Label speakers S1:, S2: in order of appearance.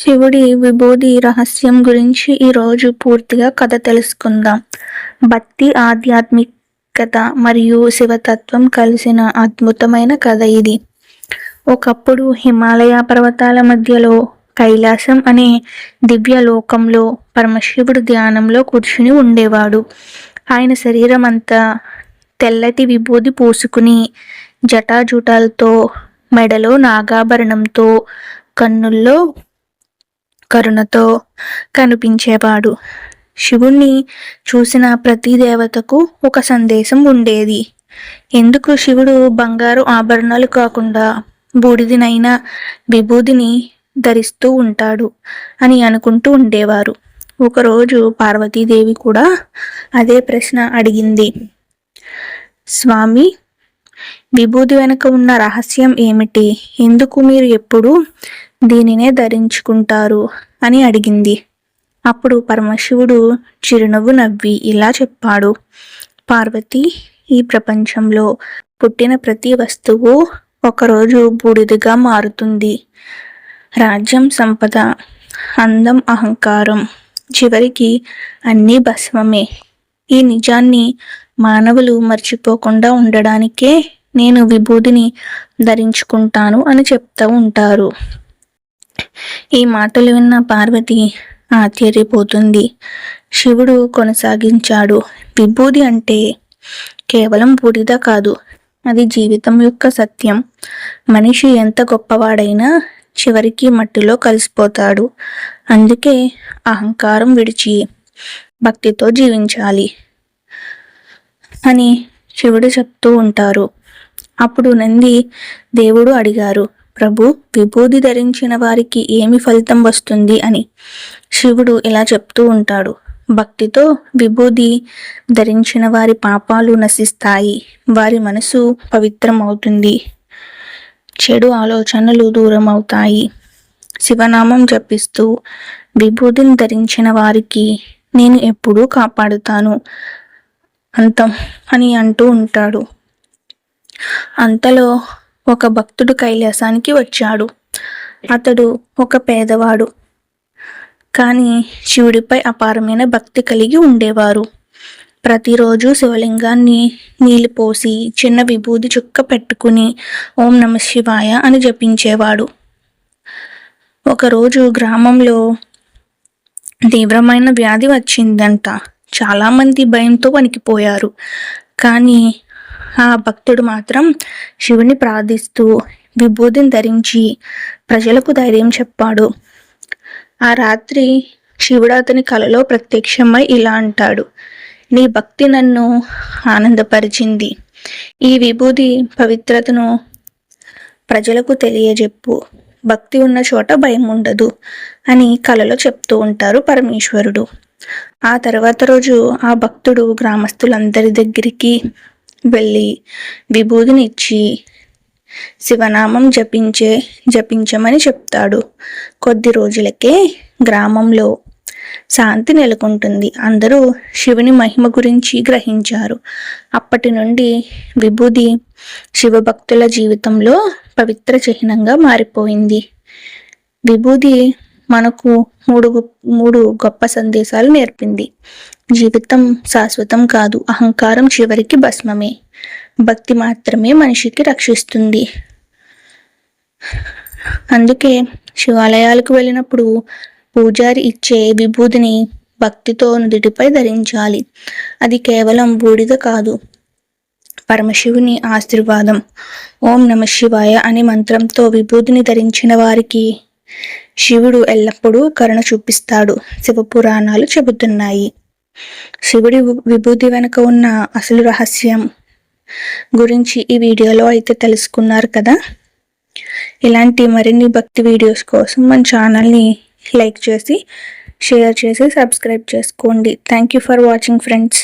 S1: శివుడి విభూది రహస్యం గురించి ఈరోజు పూర్తిగా కథ తెలుసుకుందాం. భక్తి, ఆధ్యాత్మికత మరియు శివతత్వం కలిసిన అద్భుతమైన కథ ఇది. ఒకప్పుడు హిమాలయ పర్వతాల మధ్యలో కైలాసం అనే దివ్య లోకంలో పరమశివుడు ధ్యానంలో కూర్చుని ఉండేవాడు. ఆయన శరీరం అంతా తెల్లటి విభూది పూసుకుని, జటాజూటాలతో, మెడలో నాగాభరణంతో, కన్నుల్లో కరుణతో కనిపించేవాడు. శివుణ్ణి చూసిన ప్రతి దేవతకు ఒక సందేశం ఉండేది. ఎందుకు శివుడు బంగారు ఆభరణాలు కాకుండా బూడిదనైన విభూదిని ధరిస్తూ ఉంటాడు అని అనుకుంటూ ఉండేవారు. ఒకరోజు పార్వతీదేవి కూడా అదే ప్రశ్న అడిగింది. స్వామి, విభూది వెనుక ఉన్న రహస్యం ఏమిటి? ఎందుకు మీరు ఎప్పుడు దీనినే ధరించుకుంటారు అని అడిగింది. అప్పుడు పరమశివుడు చిరునవ్వు నవ్వి ఇలా చెప్పాడు. పార్వతి, ఈ ప్రపంచంలో పుట్టిన ప్రతి వస్తువు ఒకరోజు బూడిదగా మారుతుంది. రాజ్యం, సంపద, అందం, అహంకారం, చివరికి అన్నీ భస్మమే. ఈ నిజాన్ని మానవులు మర్చిపోకుండా ఉండడానికే నేను విభూదిని ధరించుకుంటాను అని చెప్తూ ఉంటారు. ఈ మాటలు విన్న పార్వతి ఆశ్చర్యపోతుంది. శివుడు కొనసాగించాడు. విభూది అంటే కేవలం బూడిద కాదు, అది జీవితం యొక్క సత్యం. మనిషి ఎంత గొప్పవాడైనా చివరికి మట్టిలో కలిసిపోతాడు. అందుకే అహంకారం విడిచి భక్తితో జీవించాలి అని శివుడు చెప్తూ ఉంటారు. అప్పుడు నంది దేవుడు అడిగారు, ప్రభు, విభూది ధరించిన వారికి ఏమి ఫలితం వస్తుంది అని. శివుడు ఇలా చెప్తూ ఉంటాడు. భక్తితో విభూది ధరించిన వారి పాపాలు నశిస్తాయి, వారి మనసు పవిత్రమవుతుంది, చెడు ఆలోచనలు దూరం అవుతాయి. శివనామం జపిస్తూ విభూదిని ధరించిన వారికి నేను ఎప్పుడూ కాపాడుతాను అంతం అని అంటూ ఉంటాడు. అంతలో ఒక భక్తుడు కైలాసానికి వచ్చాడు. అతడు ఒక పేదవాడు, కానీ శివుడిపై అపారమైన భక్తి కలిగి ఉండేవారు. ప్రతిరోజు శివలింగాన్ని నీళ్లు పోసి చిన్న విభూది చుక్క పెట్టుకుని ఓం నమః శివాయ అని జపించేవాడు. ఒకరోజు గ్రామంలో తీవ్రమైన వ్యాధి వచ్చిందంట. చాలామంది భయంతో వణికిపోయారు. కానీ ఆ భక్తుడు మాత్రం శివుని ప్రార్థిస్తూ విభూతిని ధరించి ప్రజలకు ధైర్యం చెప్పాడు. ఆ రాత్రి శివుడు అతని కలలో ప్రత్యక్షమై ఇలా అంటాడు, నీ భక్తి నన్ను ఆనందపరిచింది. ఈ విభూది పవిత్రతను ప్రజలకు తెలియజెప్పు. భక్తి ఉన్న చోట భయం ఉండదు అని కలలో చెప్తూ ఉంటారు పరమేశ్వరుడు. ఆ తర్వాత రోజు ఆ భక్తుడు గ్రామస్తులందరి దగ్గరికి వెళ్ళి విభూదిని ఇచ్చి శివనామం జపించమని చెప్తాడు. కొద్ది రోజులకే గ్రామంలో శాంతి నెలకొంటుంది. అందరూ శివుని మహిమ గురించి గ్రహించారు. అప్పటి నుండి విభూది శివభక్తుల జీవితంలో పవిత్ర చిహ్నంగా మారిపోయింది. విభూది మనకు మూడు గొప్ప సందేశాలు నేర్పింది. జీవితం శాశ్వతం కాదు, అహంకారం చివరికి భస్మమే, భక్తి మాత్రమే మనిషికి రక్షిస్తుంది. అందుకే శివాలయాలకు వెళ్ళినప్పుడు పూజారి ఇచ్చే విభూదిని భక్తితో నుదిటిపై ధరించాలి. అది కేవలం బూడిద కాదు, పరమశివుని ఆశీర్వాదం. ఓం నమః శివాయ అనే మంత్రంతో విభూదిని ధరించిన వారికి శివుడు ఎల్లప్పుడూ కరుణ చూపిస్తాడు. శివపురాణాలు చెబుతున్నాయి. శివుడి విభూది వెనుక ఉన్న అసలు రహస్యం గురించి ఈ వీడియోలో అయితే తెలుసుకున్నారు కదా. ఇలాంటి మరిన్ని భక్తి వీడియోస్ కోసం మన ఛానల్ని లైక్ చేసి, షేర్ చేసి, సబ్స్క్రైబ్ చేసుకోండి. Thank you for watching friends.